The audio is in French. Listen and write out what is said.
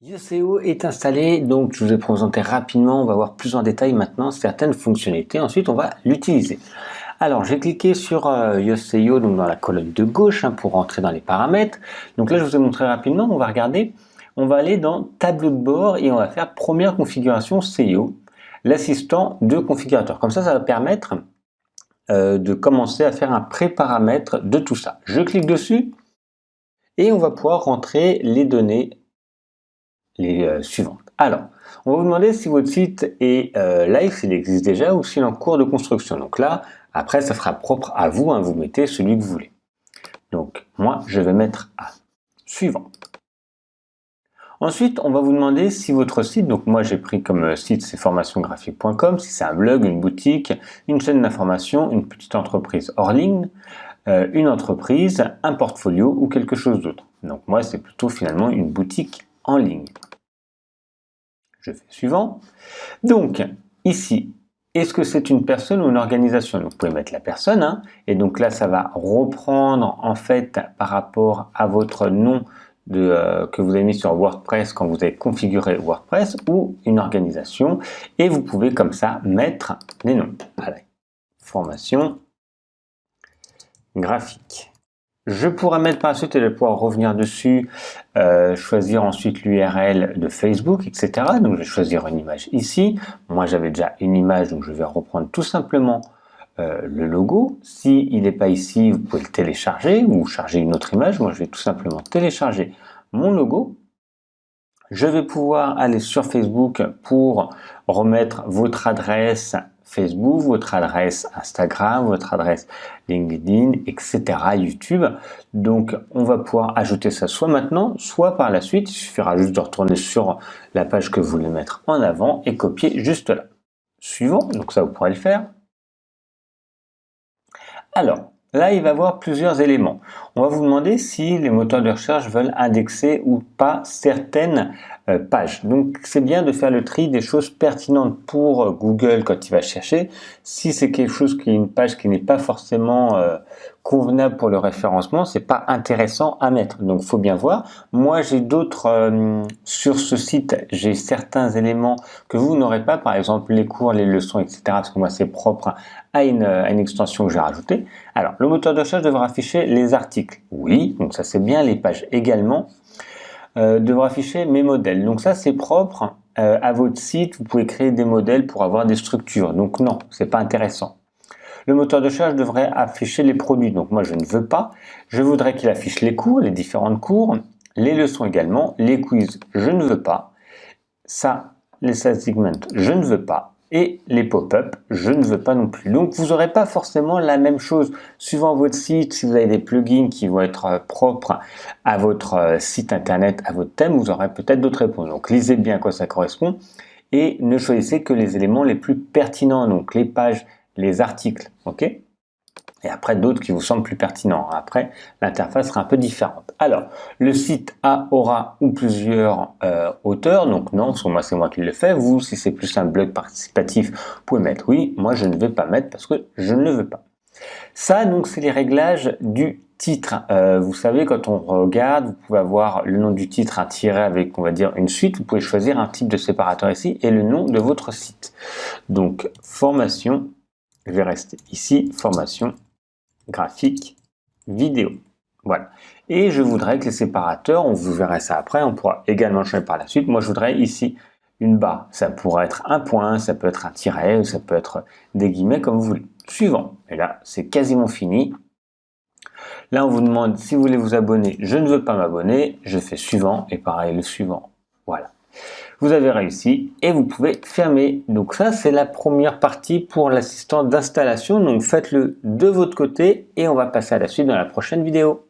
Yoast.co est installé, donc je vous ai présenté rapidement, on va voir plus en détail maintenant certaines fonctionnalités, ensuite on va l'utiliser. Alors j'ai cliqué sur Yoast.co, donc dans la colonne de gauche pour rentrer dans les paramètres. Donc là je vous ai montré rapidement, on va regarder, on va aller dans tableau de bord et on va faire première configuration SEO, l'assistant de configurateur. Comme ça va permettre de commencer à faire un pré-paramètre de tout ça. Je clique dessus et on va pouvoir rentrer les données suivantes. Alors, on va vous demander si votre site est live, s'il existe déjà ou s'il est en cours de construction. Donc là, après, ça sera propre à vous, vous mettez celui que vous voulez. Donc, moi, je vais mettre à suivante. Ensuite, on va vous demander si votre site, donc moi j'ai pris comme site c'est formationgraphique.com, si c'est un blog, une boutique, une chaîne d'information, une petite entreprise hors ligne, une entreprise, un portfolio ou quelque chose d'autre. Donc moi c'est plutôt finalement une boutique en ligne. Je fais suivant. Donc ici, est-ce que c'est une personne ou une organisation? Donc, vous pouvez mettre la personne, et donc là ça va reprendre en fait par rapport à votre nom que vous avez mis sur WordPress quand vous avez configuré WordPress, ou une organisation, et vous pouvez comme ça mettre les noms. Allez. Formation graphique. Je pourrais mettre par la suite et je vais pouvoir revenir dessus, choisir ensuite l'URL de Facebook, etc. Donc je vais choisir une image ici. Moi j'avais déjà une image, donc je vais reprendre tout simplement le logo. S'il n'est pas ici, vous pouvez le télécharger ou charger une autre image. Moi je vais tout simplement télécharger mon logo. Je vais pouvoir aller sur Facebook pour remettre votre adresse Facebook, votre adresse Instagram, votre adresse LinkedIn, etc. YouTube. Donc on va pouvoir ajouter ça soit maintenant, soit par la suite. Il suffira juste de retourner sur la page que vous voulez mettre en avant et copier juste là. Suivant, donc ça vous pourrez le faire. Alors, là, il va y avoir plusieurs éléments. On va vous demander si les moteurs de recherche veulent indexer ou pas certaines pages. Donc, c'est bien de faire le tri des choses pertinentes pour Google quand il va chercher. Si c'est quelque chose qui est une page qui n'est pas forcément convenable pour le référencement, c'est pas intéressant à mettre. Donc, faut bien voir. Moi, j'ai d'autres sur ce site. J'ai certains éléments que vous n'aurez pas, par exemple les cours, les leçons, etc. Parce que moi, c'est propre à une extension que j'ai rajoutée. Alors, le moteur de recherche devra afficher les articles. Oui, donc ça c'est bien. Les pages également. Devra afficher mes modèles. Donc ça c'est propre à votre site. Vous pouvez créer des modèles pour avoir des structures. Donc non, c'est pas intéressant. Le moteur de recherche devrait afficher les produits. Donc moi je ne veux pas. Je voudrais qu'il affiche les cours, les différentes cours, les leçons également, les quiz, je ne veux pas. Ça, les sales segments, je ne veux pas. Et les pop-up, je ne veux pas non plus. Donc vous n'aurez pas forcément la même chose suivant votre site. Si vous avez des plugins qui vont être propres à votre site internet, à votre thème, vous aurez peut-être d'autres réponses. Donc lisez bien à quoi ça correspond et ne choisissez que les éléments les plus pertinents, donc les pages, les articles, ok? Et après d'autres qui vous semblent plus pertinents. Après, l'interface sera un peu différente. Alors, le site aura ou plusieurs auteurs, donc non, sur moi c'est moi qui le fais. Vous, si c'est plus un blog participatif, vous pouvez mettre oui. Moi, je ne vais pas mettre parce que je ne le veux pas. Ça, donc, c'est les réglages du titre. Vous savez, quand on regarde, vous pouvez avoir le nom du titre, un tiret avec, on va dire, une suite. Vous pouvez choisir un type de séparateur ici et le nom de votre site. Donc, formation, je vais rester ici, formation graphique, vidéo. Voilà. Et je voudrais que les séparateurs, on vous verra ça après, on pourra également changer par la suite. Moi, je voudrais ici une barre. Ça pourrait être un point, ça peut être un tiret, ça peut être des guillemets, comme vous voulez. Suivant. Et là, c'est quasiment fini. Là, on vous demande si vous voulez vous abonner. Je ne veux pas m'abonner. Je fais suivant. Et pareil, le suivant. Voilà. Vous avez réussi et vous pouvez fermer. Donc ça, c'est la première partie pour l'assistant d'installation. Donc faites-le de votre côté et on va passer à la suite dans la prochaine vidéo.